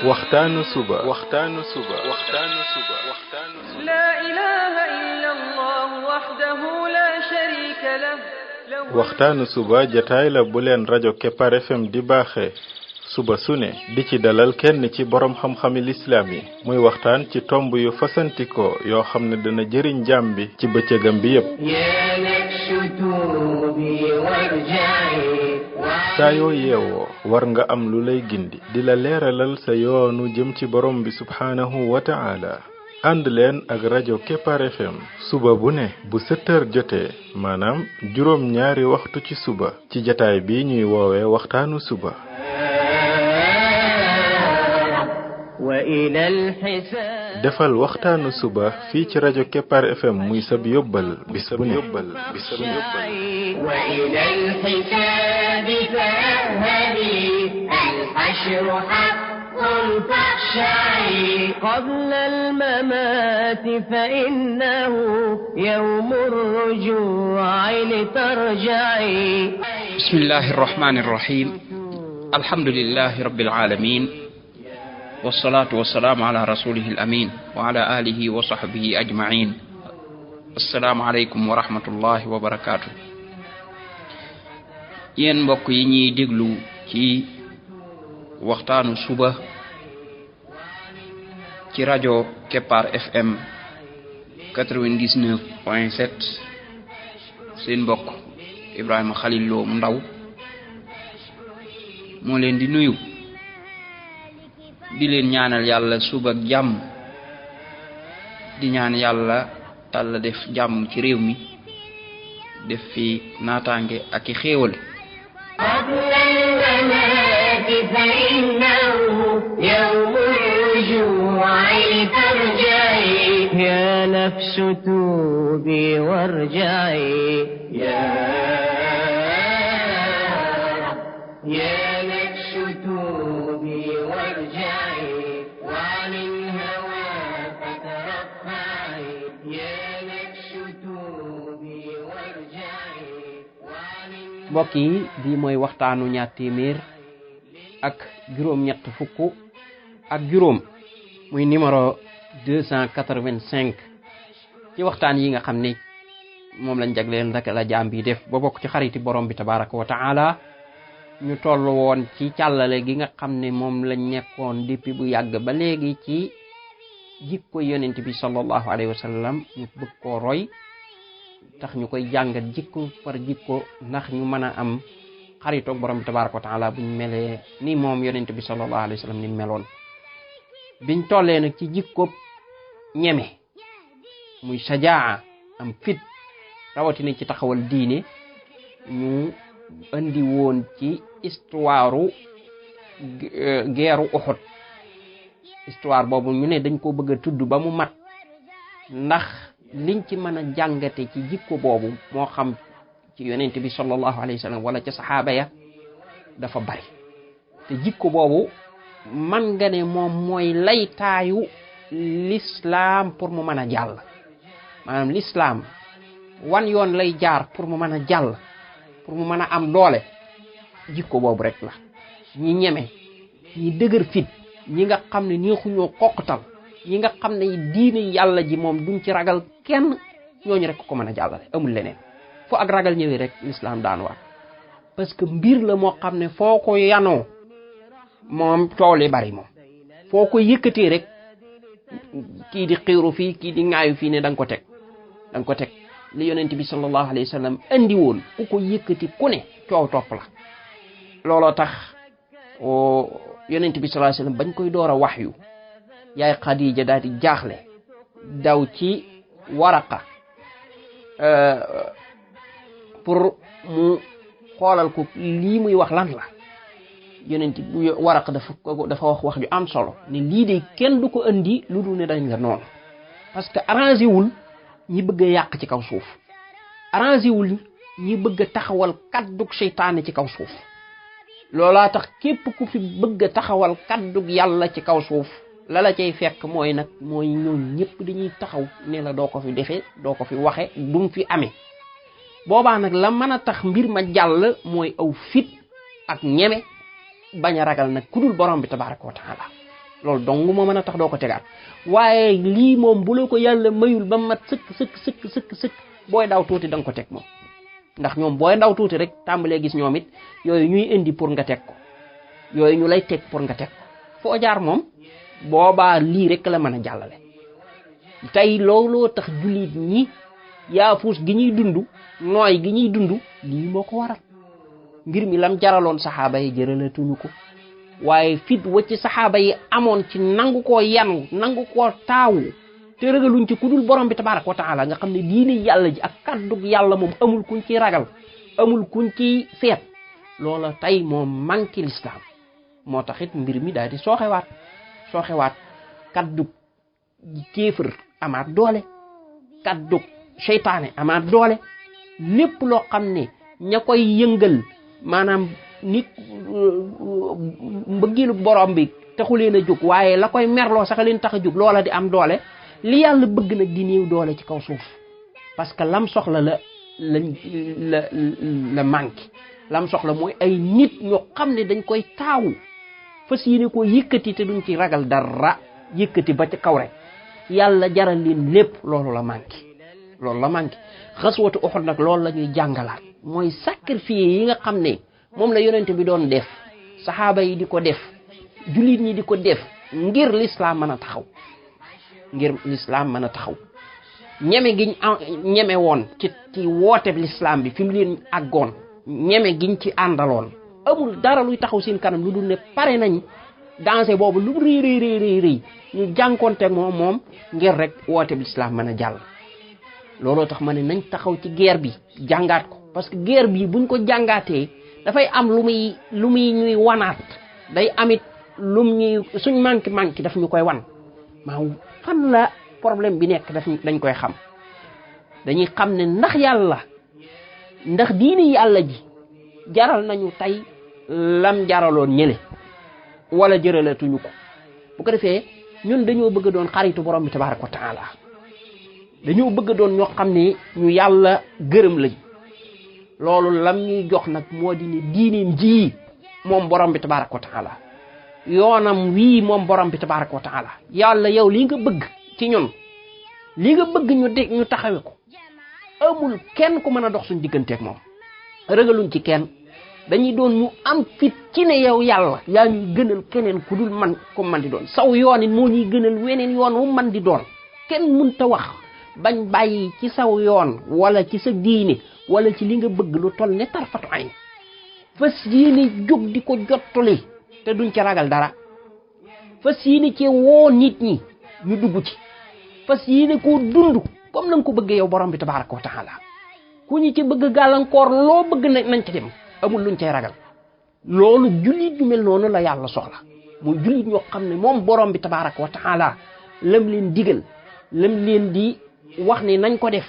waxtaanu suba لا إله إلا الله وحده لا شريك له waxtaanu suba jataay la bu leen rajo Kepar FM di baaxee suba su ne di ci dalal kenn ci borom xam-xami lislaam yi muy waxtaan ci tomb yu fasantikoo yoo xam ne dana jëriñ jaam bi ci bëccëgam bi yépp saa yoo yeewoo war nga am lu lay gindi di la leeralal sa yoonu jëm ci borom bi subhaanahu wa ta'ala ànd leen ak rajo Kepar FM suba bu ne bu 7 heures jotee maanaam juróom ñaari waxtu ci suba ci jataay bi ñuy woowee waxtaanu suba defal waxtaanu suba fii ci rajo Kepar FM muy sab yóbbal bis bu ne قبل الممات فإنه يوم الرجوع لترجعي بسم الله الرحمن الرحيم الحمد لله رب العالمين والصلاة والسلام على رسوله الأمين وعلى آله وصحبه أجمعين السلام عليكم ورحمة الله وبركاته yéen mbokk yi ñuy déglu ci waxtaanu suba ci rajo Kepar FM 99.7 seen mbokk Ibrahima Khalil Lo mu ndaw moo leen di nuyu di leen ñaanal yàlla suba ak jàmm di ñaan yàlla tàlla def jàmm ci réew mi def fi naataange ak i xéewal فإنه يوم الرجوع لترجعي يا نفس توبي وارجعي يا نفس توبي وارجعي وعن الهوى فترفعي يا نفس توبي وارجعي mbokk yi bii mooy waxtaanu ñaar téeméer ak juróom ñett fukk ak juróom muy numéro 285 ci waxtaan yi nga xam ne moom lañ jagleel rek la jaam bi def ba bokk ci xariti borom bi tabaraka wa taala ñu toll woon ci càllale gi nga xam ne moom lañ nekkoon depuis bu yàgg ba léegi ci jikko yonent bi sallallahu alayhi wa sallam ñu bëgg koo roy tax ñu koy jàngat jikko par jikko ndax ñu mën a am xaritoog borom bi tabaraka wa taala buñ melee ni moom yonent bi sallallahu alayhi wa sallam ni meloon biñ tollee nag ci jikko ñeme muy sajaa am fit rawatina ci taxawal diine ñu andi woon ci histoire guerre Uhud histoire boobu ñu ne dañ ko bëgg a tudd ba mu mat ndax liñ ci mën a jàngate ci jikko boobu moo xam ci yonent bi sallallahu alayhi wa sallam wala ci saxaaba ya dafa bari te jikko boobu man nga ne moom mooy laytaayu l'islam pour mu mën a jàll maanaam l'islam wan yoon lay jaar pour mu mën a jàll pour mu mën a am doole jikko boobu rek la ñi ñeme ñi dëgër fit ñi nga xam ne neexuñoo xoqatal ñi nga xam ne diine yàlla ji moom duñ ci ragal kenn ñooñu rek ko mën a jàllale amul leneen foo ak ragal ñëwee rek l'islam daan war parce que mbir la moo xam ne foo ko yanoo moom coow li bari moom foo ko yëkkatee rek kii di xiiru fii kii di ŋaayu fii ne da nga ko teg li yonent bi sallallahu alayhi wa sallam andi woon ku ko yëkkati ku ne coow topp la looloo tax yonent bi sallallahu alayhi wa sallam bañ koy door a waxyu yaay Xadiija daal di jaaxle daw ci Waraqa pour mu xoolal ko lii muy wax lan la yonent bu Waraqa dafa wax ju am solo ne lii de kenn du ko andi lu dul ne dañ la noonu parce que arrangé wul ñi bëgg a yàq ci kaw suuf arrangé wul ñi bëgg a taxawal kaddug seytaane ci kaw suuf loolaa tax képp ku fi bëgg a taxawal kaddug yàlla ci kaw suuf la la cay fekk mooy nag mooy ñoom ñëpp dañuy taxaw ne la doo ko fi defee doo ko fi waxe duñ fi amee boobaa nag la mën a tax mbir ma jàll mooy aw fit ak ñeme bañ a ragal nag ku dul borom bi tabaraka wa taala loolu dong moo mën a tax doo ko tegaat waaye lii moom bu la ko yàlla mayul ba mat sëkk booy daw tuuti da nga ko teg moom ndax ñoom booy daw tuuti rek tàmbalee gis ñoom it yooyu ñuy indi pour nga teg ko yooyu ñu lay teg pour nga teg ko foo jaar moom boobaa lii rek la mën a jàllale tey looloo tax jullit ñi yaafuus gi ñuy dund nooy gi ñuy dund lii moo ko waral mbir mi lam jaraloon saxaaba yi jëralatuñu ko waaye fit wacc saxaaba yi amoon ci nangu koo yanu nangu koo taawu te ragaluñ ci ku dul borom bi tabaraka wa taala nga xam ne diine yàlla ji ak kaddug yàlla moom amul kuñ ci ragal amul kuñ ci feet loola tey moom manqué l'islam moo taxit mbir mi daal di sooxewaat kaddug kéefër amaat doole kaddug seytaane amaat doole lépp loo xam ne ña koy yëngal maanaam nit mbëggilu borom bi taxu leen a jóg waaye la koy merloo sax leen tax a jóg loola di am doole li yàlla bëgg nag di néew doole ci kaw suuf parce que lam soxla la manqué lam soxla mooy ay nit ñoo xam ne dañ koy taawu fas yéene koo yëkkati te duñ ci ragal dara yëkkati ba ca kaw rek yàlla jaral leen lépp loolu la manqué xaswatu Uhud nag loolu la ñuy jàngalaat mooy sacrifice yi nga xam ne moom la yonent bi doon def saxaaba yi di ko def jullit ñi di ko def ngir l'islam mën a taxaw ñeme giñ ñeme woon ci woote l'islam bi fi mu leen àggoon ñeme giñ ci àndaloon amul dara luy taxaw seen kanam lu dul ne pare nañ danger boobu lu rëy ñu jànkoonteeg moom ngir rek woote l'islam mën a jàll looloo tax ma ne nañ taxaw ci guerre bi jàngaat ko parce que guerre bi buñ ko jàngaatee dafay am lu muy ñuy wanaat day amit lum ñuy suñ manqué daf ñu koy wan maa fan la problème bi nekk dañ koy xam dañuy xam ne ndax diini yàlla ji jaral nañu tey lam jaraloon ñële wala jëralatuñu ko bu ko defee ñun dañoo bëgg doon xaritu borom bi tabaraka wa taala dañoo bëgg doon ñoo xam ne ñu yàlla gërëm lañ loolu lam ñuy jox nag moo di ne diineem ji moom borom bi tabaraka wa taala yoonam wii moom borom bi tabaraka wa taala yàlla yow lii nga bëgg ci ñun lii nga bëgg ñu taxawe ko amul kenn ku mën a dox suñ digganteeg moom ragaluñ ci kenn dañuy doon ñu am fit ci ne yow yàlla yaa ñuy gënal keneen ku dul man ko man di doon saw yoon it moo ñuy gënal weneen yoon wu man di doon kenn mënta wax bañ bàyyi ci saw yoon wala ci sa diine wala ci li nga bëgg lu toll ne tarfatu ayn fas yéene jóg di ko jottali te duñ ci ragal dara fas yéene ci woo nit ñi ñu dugg ci fas yéene koo dund comme na nga ko bëggee yow borom bi tabaraka wa taala ku ñu ci bëgg gàllankoor loo bëgg nañ ci dem amul luñ cay ragal loolu jullit ñu mel noonu la yàlla soxla muy jullit ñoo xam ne moom borom bi tabaraka wa taala lam leen digal lam leen di wax ne nañ ko def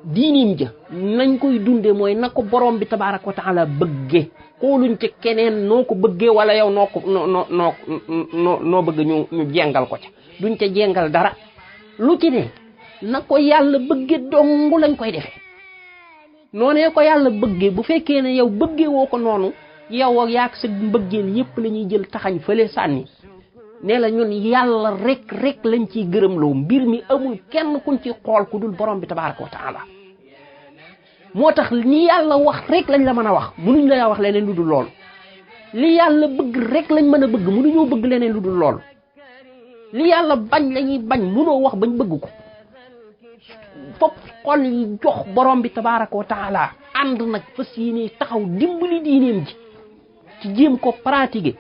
diinim ja nañ koy dunde mooy na ko borom bi tabaraka wa taala bëggee xooluñ ci keneen noo ko bëggee wala yow noo bëgg ñu jengal ko ca duñ ca jengal dara lu ci ne na ko yàlla bëggee dong lañ koy defee noonee ko yàlla bëggee bu fekkee ne yow bëggee woo ko noonu yow ak yaak sa mbëggeel yépp la ñuy jël taxañ fële sànni ne la ñun yàlla rek lañ ciy gërëmloo mbir mi amul kenn kuñ ci xool ku dul borom bi tabaraka wa taala moo tax ni yàlla wax rek lañ la mën a wax mënuñ la wax leneen lu dul lool li yàlla bëgg rek lañ mën a bëgg mënuñoo bëgg leneen lu dul lool li yàlla bañ lañuy bañ mënoo wax bañ bëgg ko fop xol yi jox borom bi tabaraka wa taala ànd nag fas yéene taxaw dimbali diineem ji ci jéem ko pratiquer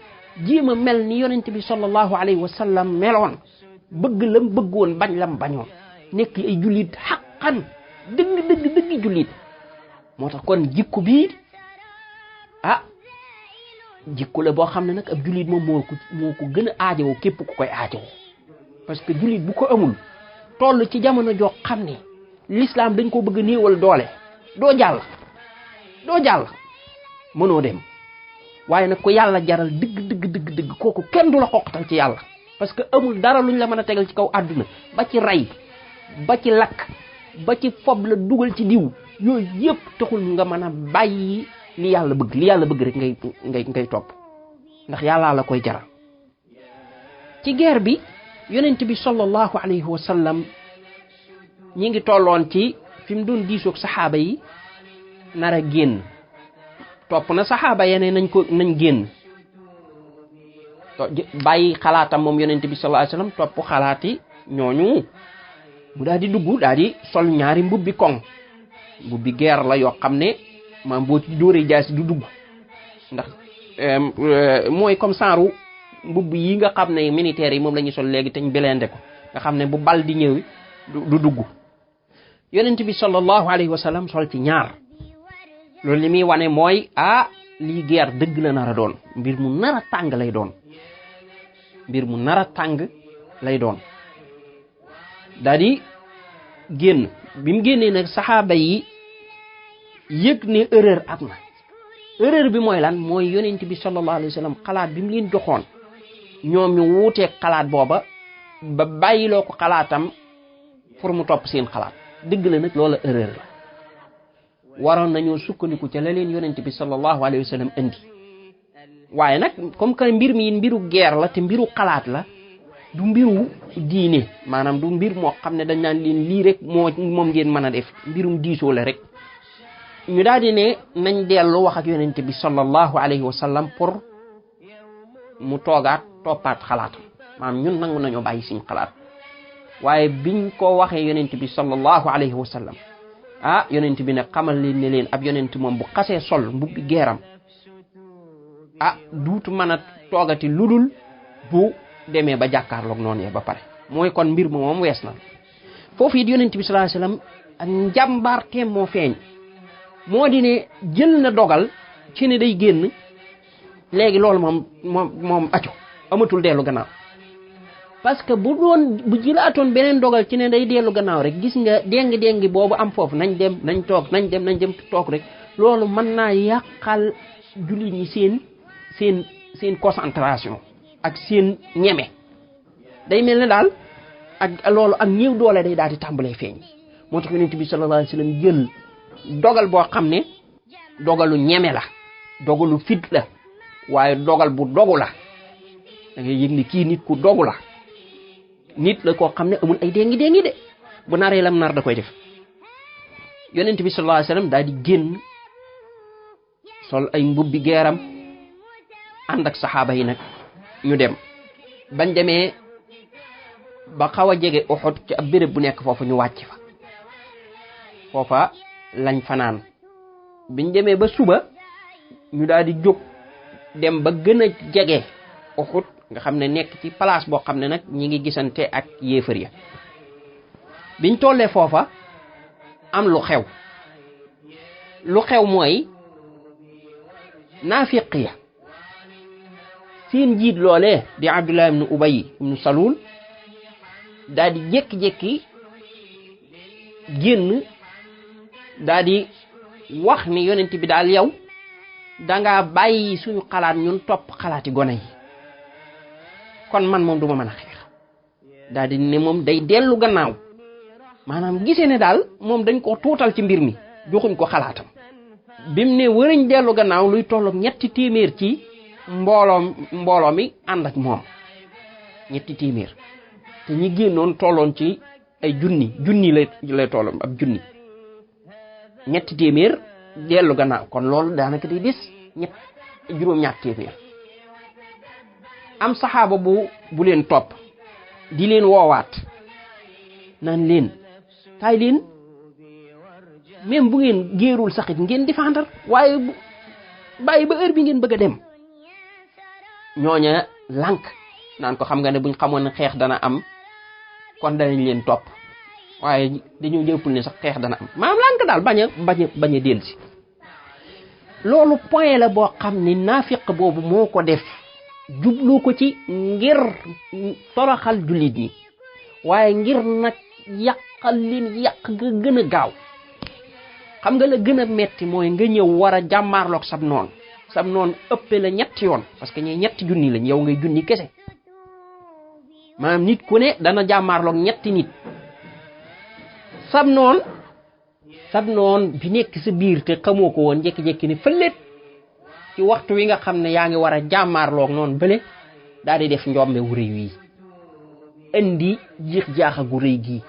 jéem a mel ni yonent bi sallallahu alayhi wa sallam meloon bëgg lam bëggoon bañ lam bañoon nekk ay jullit xaqan dëgg jullit moo tax kon jikko bii jikko la boo xam ne nag ab jullit moom moo ko gën a aajowoo képp ku koy aajowoo parce que jullit bu ko amul toll ci jamono joo xam ne l'islam dañ ko bëgg a néewal doole doo jàll mënoo dem waaye nag ko yàlla jaral dëgg kooku kenn du la xoqatal ci yàlla parce que amul dara luñ la mën a tegal ci kaw àdduna ba ci rey ba ci lakk ba ci fob la dugal ci diw yooyu yëpp taxul nga mën a bàyyi li yàlla bëgg rek ngay topp ndax yàllaa la koy jaral ci guerre bi yonent bi sallallahu alayhi wa sallam ñi ngi tolloon ci fi mu doon diisoog saxaaba yi nar a génn topp na saxaaba yeneen nañ génn bàyyi xalaatam moom yonent bi sallallahu alayhi wa sallam topp xalaati ñooñu mu daal di dugg daal di sol ñaari mbubbi koŋ mbubbi guerre la yoo xam ne maam boo ci dóoree jaasi du dugg ndax mooy comme genre mbubb yi nga xam ne militaires yi moom la ñuy sol léegi te ñu belende ko nga xam ne bu bal di ñëw du dugg yonent bi sallallahu alayhi wa sallam sol ci ñaar loolu li muy wane mooy lii guerre dëgg la nar a doon mbir mu nar a tàng lay doon mbir mu nar a tàng lay doon daal di génn bi mu génnee nag saxaaba yi yëg ne erreur am na erreur bi mooy lan mooy yonent bi sallallahu alayhi wa sallam xalaat bi mu leen joxoon ñoom ñu wuuteeg xalaat booba ba bàyyiloo ko xalaatam pour mu topp seen xalaat dëgg la nag loola erreur la waroon nañoo sukkandiku ca la leen yonent bi sallallahu alayhi wa sallam indi waaye nag comme que mbir mi mbiru guerre la te mbiru xalaat la du mbiru diine maanaam du mbir moo xam ne dañ naan leen lii rek moom ngeen mën a def mbirum diisoo la rek ñu daal di ne nañ dellu wax ak yonent bi sallallahu alayhi wa sallam pour mu toogaat toppaat xalaatam maanaam ñun nangu nañoo bàyyi suñ xalaat waaye biñ ko waxee yonent bi sallallahu alayhi wa sallam yonent bi ne xamal leen ne leen ab yonent moom bu xasee sol mbubbi geeram duutu mën a toogati ludul bu demee ba jàkkaarloog noonu yee ba pare mooy kon mbir moom wees na foofu it yonent bi sallallahu alayhi wa sallam ak njàmbaarteem moo feeñ moo di ne jël na dogal ci ne day génn léegi loolu moom accu amatul dellu gannaaw parce que bu jëlaatoon beneen dogal ci ne day dellu gannaaw rek gis nga déngi boobu am foofu nañ dem toog rek loolu mën naa yàqal jullit ñi seen concentration ak seen ñeme day mel ne daal ak loolu ak ñëw doole day daal di tàmbalee feeñ moo tax yonent bi sallallahu alayhi wa sallam jël dogal boo xam ne dogalu ñeme la dogalu fit la waaye dogal bu dogu la da ngay yëg ni kii nit ku dogu la nit la koo xam ne amul ay déngi de bu naree lam nar da koy def yonent bi sallallahu alayhi wa sallam daal di génn sol ay mbubbi geeram ànd ak saxaaba yi nag ñu dem bañ demee ba xaw a jege Uhud ci ab béréb bu nekk foofu ñu wàcc fa foofa lañ fanaan biñ demee ba suba ñu daal di jóg dem ba gën a jege Uhud nga xam ne nekk ci place boo xam ne nag ñi ngi gisante ak yéefar ya biñ tollee foofa am lu xew mooy naafiq ya seen jiit loolee di Abdullah ibn Ubay ibn Salul daal di jékki-jékki génn daal di wax ni yonent bi daal yow dangaa bàyyi suñu xalaat ñun topp xalaati gone yi kon man moom duma mën a xeex daal di ne moom day dellu gannaaw maanaam gisee ne daal moom dañ ko tuutal ci mbir mi joxuñ ko xalaatam bim ne wëriñ dellu gannaaw luy tolloog 300 ci mbooloo mi ànd ak moom 300 te ñi génnoon tolloon ci ay junni lay tolloon ab junni 300 dellu gannaaw kon loolu daanaka day des juróom-ñaar téeméer am saxaaba bu leen topp di leen woowaat naan leen kaay leen même bu ngeen géerul saxit ngeen défendre waaye bàyyi ba heure bi ngeen bëgg a dem ñooña lànk naan ko xam nga ne buñ xamoon ne xeex dana am kon danañ leen topp waaye dañoo jëppul ne sax xeex dana am maanaam lànk daal bañ a dellusi loolu point la boo xam ni naafiq boobu moo ko def jublu ko ci ngir toroxal jullit ñi waaye ngir nag yàqal leen yàq nga gën a gaaw xam nga la gën a metti mooy nga ñëw war a jàmmaarloog sab noon ëppe la 3 yoon parce que ñee 3 junni lañ yow ngay junni kese maanaam nit ku ne dana jàmmaarloog 3 nit sab noon bi nekk sa biir te xamoo ko woon jékki-jékki ni fëleet ci waxtu wi nga xam ne yaa ngi war a jàmmaarloog noonu bële daal di def njombe wu rëy wi indi jiix jaaxa gu rëy gii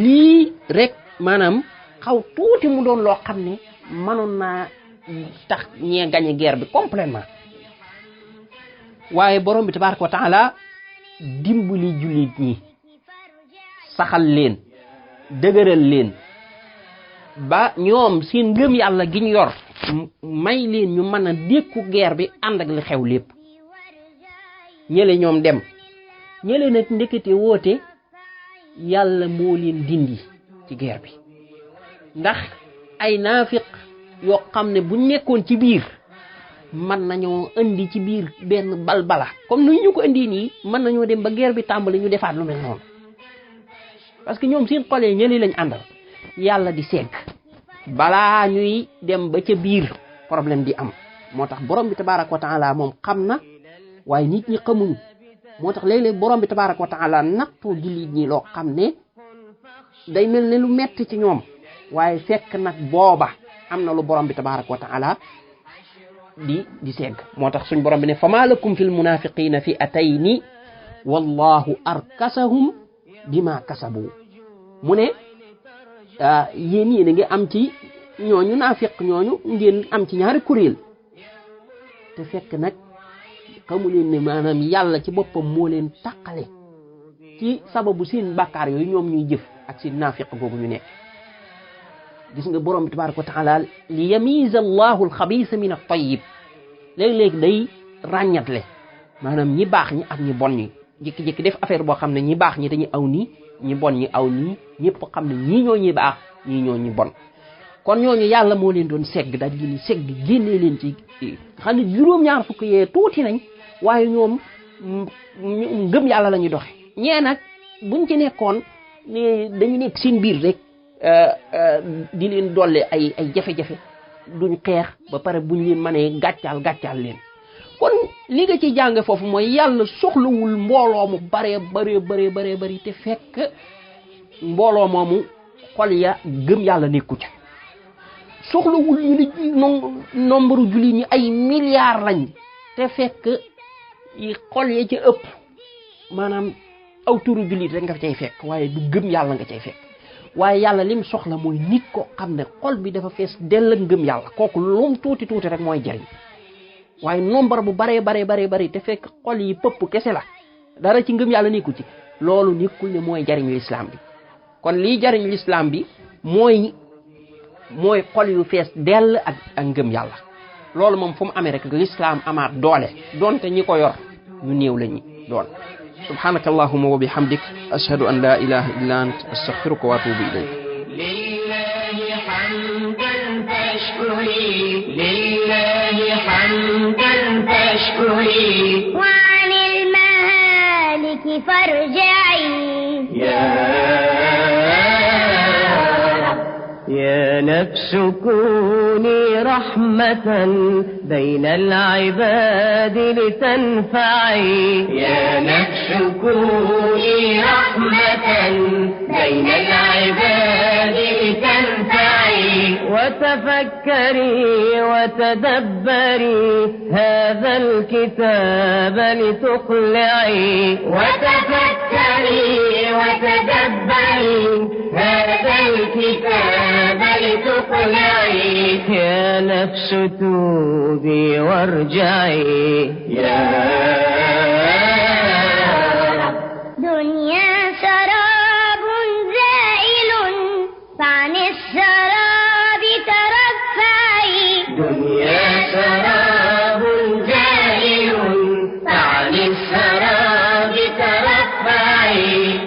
lii rek maanaam xaw tuuti mu doon loo xam ne mënoon naa tax ñee gañe guerre bi complètement waaye borom bi tabaraka wa taala dimbali jullit ñi saxal leen dëgëral leen ba ñoom seen ngëm yàlla gi ñu yor may leen ñu mën a dékku guerre bi ànd ak li xew lépp ñële ñoom dem ñële nag ndekete woote yàlla moo leen dindi ci guerre bi ndax ay naafiq yoo xam ne bu nekkoon ci biir mën nañoo indi ci biir benn balbala comme ni ñu ko indi nii mën nañoo dem ba guerre bi tàmbali ñu defaat lu mel noonu parce que ñoom seen xoolee ñëli lañ àndal yàlla di segg balaa ñuy dem ba ca biir problème di am moo tax borom bi tabaraka wa taala moom xam na waaye nit ñi xamuñu moo tax léeg-léeg borom bi tabaraka wa taala nattoo jullit ñi loo xam ne day mel ne lu metti ci ñoom waaye fekk nag booba am na lu borom bi tabaraka wa taala di segg moo tax suñ borom bi ne fama lakum fil munafiqina fi atayni wallahu arkasahum bima kasabu mu ne yéen yéen a ngi am ci ñooñu naafiq ñooñu ngeen am ci ñaari kuréel te fekk nag xamu leen ne maanaam yàlla ci boppam moo leen tàqale ci sababu seen bàkkaar yooyu ñoom ñuy jëf ak seen naafiq googu ñu nekk gis nga borom bi tabaraka wa taala li yamiza allahu alxabisa min at-tayyib léeg-léeg day ràññatle maanaam ñi baax ñi ak ñi bon ñi jékki-jékki def affaire boo xam ne ñi baax ñi dañuy aw nii ñi bon ñi aw nii ñëpp xam ne ñii ñoo ñi baax ñii ñoo ñi bon kon ñooñu yàlla moo leen doon segg daal di leen segg génnee leen ci xam ne juróom-ñaar fukk yee tuuti nañ waaye ñoom ngëm yàlla la ñuy doxe ñee nag buñ ci nekkoon ne dañu nekk seen biir rek di leen dolle ay jafe-jafe duñ xeex ba pare buñ leen mënee gàccaal leen kon li nga ci jàng foofu mooy yàlla soxlawul mbooloo mu bare bari te fekk mbooloo moomu xol ya gëm yàlla nekku ca soxlawul ñu ni nombre jullit ñi ay milliards lañ te fekk xol ya ca ëpp maanaam aw turu jullit rek nga cay fekk waaye du gëm yàlla nga cay fekk waaye yàlla lim soxla mooy nit ko xam ne xol bi dafa fees dell ak ngëm yàlla kooku lum tuuti rek mooy jariñ waaye nombre bu bare te fekk xol yi pëpp kese la dara ci ngëm yàlla nekku ci loolu nekkul ne mooy jariñ l'islam bi kon lii jariñ l'islam bi mooy xol yu fees dell ak ngëm yàlla loolu moom fu mu amee rek l'islam amaat doole donte ñi ko yor ñu néew la ñi doon subhanaka allahumma wa bihamdik ashhadu an la ilaha illa ant astaghfiruka wa atubu ilayk lillahi hamdan fashkuri lillahi hamdan fashkuri wa 'anil mahaliki farja'i يا نفس كوني رحمة بين العباد لتنفعي يا نفس كوني رحمة بين العباد لتنفعي وتفكري وتدبري هذا الكتاب لتقلعي وتفكري وتدبري هذا الكتاب لتقلعي يا نفس توبي وارجعي يا دنيا سراب زائل فعن السراب ترفعي دنيا سراب زائل فعن السراب ترفعي